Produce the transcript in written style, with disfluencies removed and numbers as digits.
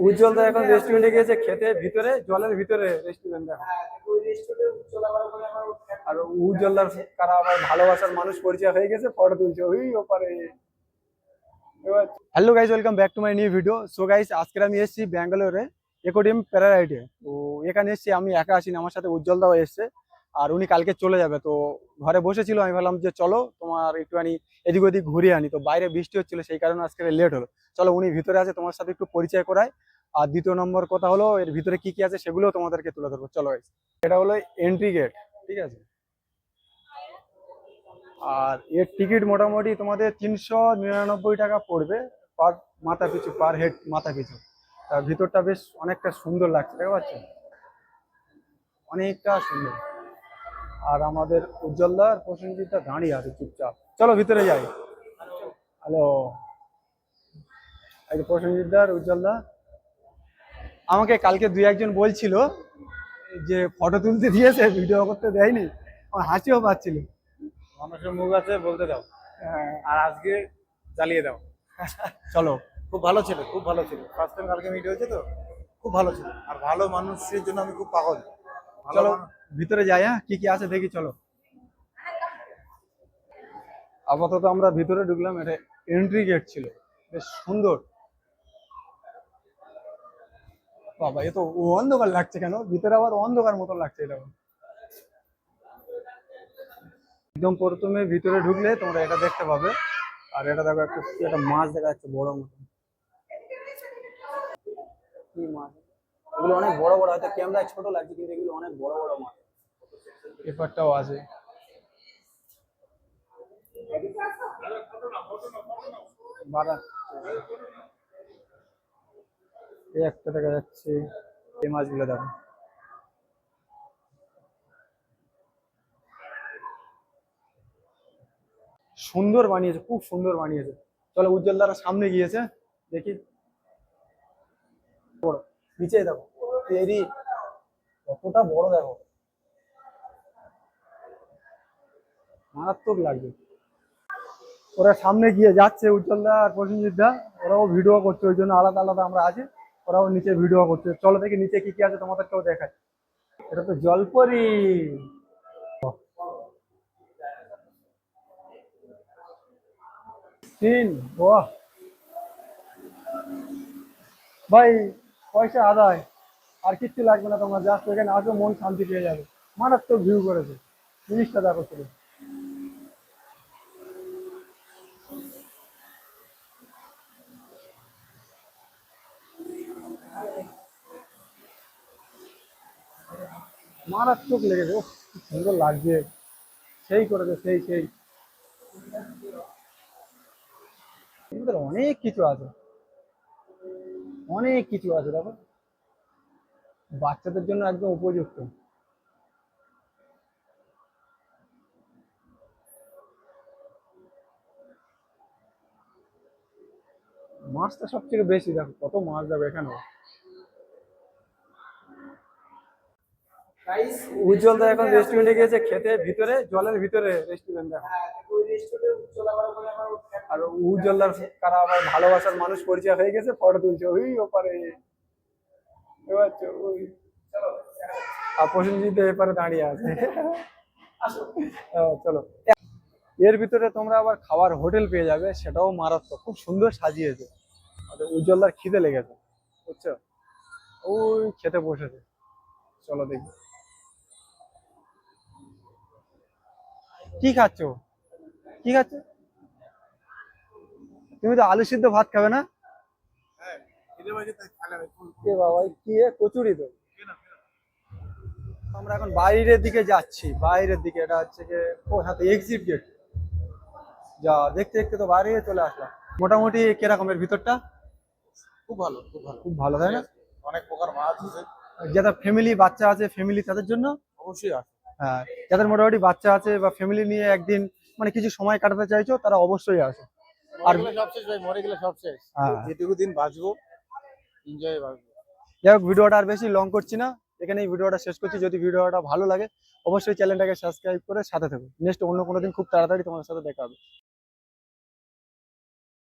উজ্জ্বল দা এখন রেস্টুরেন্টে গিয়েছে খেতে, ভিতরে জলের ভিতরে রেস্টুরেন্ট দেখো। আর উজ্জ্বল দার কারা আবার ভালোবাসার মানুষ পরিচয় হয়ে গেছে, ফটো তুলছে ওই ওপারে। Hello guys, welcome back to my new video. So guys, আজকে আমি এসেছি ব্যাঙ্গালোরে একোডিয়াম প্যারাডাইসে। তো এখানে এসেছি, আমি একা আসিনি, আমার সাথে উজ্জ্বল দাও এসছে। আর উনি কালকে চলে যাবে, তো ঘরে বসেছিল। আমি ভাবলাম যে চলো তোমার একটুখানি এদিক ওদিক ঘুরিয়ে আনি। তো বাইরে বৃষ্টি হচ্ছিল, সেই কারণে আজকে লেট হলো। চলো, উনি ভিতরে আছে, তোমার সাথে একটু পরিচয় করায়। আর দ্বিতীয় নম্বর কথা হলো, এর ভিতরে কি কি আছে সেগুলো তোমাদেরকে তুলে ধরবো। চলো গাইজ, এটা হলো এন্ট্রি গেট, ঠিক আছে। আর এর টিকিট মোটামুটি তোমাদের 399 টাকা পড়বে পার মাথা পিছু, পার হেড মাথা পিছু। তার ভিতরটা বেশ অনেকটা সুন্দর লাগছে, দেখতে পাচ্ছ, অনেকটা সুন্দর। আর আমাদের উজ্জ্বলদা আর প্রসেনজিৎটা দাঁড়িয়ে আছে চুপচাপ। চলো ভিতরে যাই। হ্যালো, এই যে প্রসেনজিৎদা আর উজ্জ্বলদা। আমাকে কালকে দুই একজন বলছিল যে ফটো তুলতে দিয়েছে, ভিডিও করতে দেয়নি। আমার হাসিও পাচ্ছিল। মানুষের মুখ আছে, বলতে দাও। হ্যাঁ, আর আজকে জ্বালিয়ে দাও। চলো। খুব ভালো ছিল, খুব ভালো ছিল। ফার্স্ট টাইম কালকে মিট হয়েছে তো, খুব ভালো ছিল। আর ভালো মানুষের জন্য আমি খুব পাগল। ভালো চলো ভিতরে যাই, হ্যাঁ কি কি আছে দেখি, চলো। আপাতত আমরা ভিতরে ঢুকলাম, এটা এন্ট্রি গেট ছিল, বেশ সুন্দর। বাবা, এ তো অন্ধকার লাগছে কেন? ভিতরে আবার অন্ধকার মতো লাগছে এটা। একদম প্রথমে ভিতরে ঢুকলে তোমরা এটা দেখতে পাবে। আর এটা দেখো, একটা মাছ দেখা যাচ্ছে বড় মতো। কি মাছ? এগুলো অনেক বড় বড়, হয়তো ক্যামেরায় ছোট লাগছে, কিন্তু এগুলো অনেক বড় বড় মাছ। এপারটাও আছে। বাড়া, এই একটা দেখা যাচ্ছে। এই মাছগুলো দেখো, সুন্দর বানিয়েছে, খুব সুন্দর বানিয়েছে। চলো, উজ্জ্বল দ্বারা সামনে গিয়েছে, দেখি। বড় নিচে দেখো, এরই কতটা বড় দেখো, মারাত্মক লাগবে। ওরা সামনে গিয়ে যাচ্ছে, উজ্জ্বলদা আর প্রসেনজিৎ দা, ওরাও ভিডিও করছে, ওই জন্য আলাদা আলাদা আমরা আছি। ওরাও নিচে ভিডিও করছে। চলো দেখি নিচে কি কি আছে, তোমাদেরকেও দেখায়। এটা তো জলপরি। তিন, বাহ ভাই, পয়সা আদায়। আর কিচ্ছু লাগবে না, তোমার জাস্ট এখানে আসো, মন শান্তি পেয়ে যাবে। মারাত্মক ভিউ করেছে, জিনিসটা দেখো শুধু। মারাত্মক লেগেছে, ওহ কি সুন্দর লাগছে, সেই করেছে, সেই সেই। এদের অনেক কিছু আছে, অনেক কিছু আছে দেখো, বাচ্চাদের জন্য একদম উপযুক্ত। মাছটা সব থেকে বেশি, দেখো কত মাছ যাবে এখানে। উজ্জ্বল দা এখন রেস্টুরেন্টে গিয়েছে খেতে, ভিতরে জলের ভিতরে রেস্টুরেন্ট দেখো। আর উজ্জ্বল দার কারা আবার ভালোবাসার মানুষ পরিচয় হয়ে গেছে, ফটো তুলছে ওই ওপারে। ওই, আর প্রসেনজিৎ এপারে দাঁড়িয়ে আছে। চলো, এর ভিতরে তোমরা আবার খাবার হোটেল পেয়ে যাবে, সেটাও মারাত্মক, খুব সুন্দর সাজিয়েছে। উজ্জ্বলদার খিদে লেগেছে, বুঝছো, ওই খেতে বসেছে। চলো দেখি কি খাচ্ছ, কি খাচ্ছ? তুমি তো আলু সিদ্ধ ভাত খাবে না? এ বাবা, কি কচুরি তো। আমরা এখন বাইরের দিকে যাচ্ছি, বাইরের দিকে। এটা হচ্ছে যে ও হাতে এক্সিট গেট। যা দেখতে দেখতে তো বাইরে চলে আসলাম। মোটামুটি কিরকমের ভিতরটা? খুব ভালো, খুব ভালো, খুব ভালো, তাই না? অনেক প্রকার মাছ আছে। যাদের ফ্যামিলি বাচ্চা আছে, ফ্যামিলি তাদের জন্য অবশ্যই আছে। হ্যাঁ, যাদের মোটামুটি বাচ্চা আছে বা ফ্যামিলি নিয়ে একদিন মানে কিছু সময় কাটাতে চাইছো, তারা অবশ্যই আসে। আর সব শেষ ভাই, মরে গেলে সব শেষ। হ্যাঁ, যেটুকু দিন বাঁচবো, এনজয় বাঁচবো। যাই হোক, ভিডিওটা আর বেশি লং করছি না, এখানেই ভিডিওটা শেষ করছি। যদি ভিডিওটা ভালো লাগে অবশ্যই চ্যানেলটাকে সাবস্ক্রাইব করে সাথে থাকো। নেক্সট অন্য কোনো দিন খুব তাড়াতাড়ি তোমাদের সাথে দেখা হবে।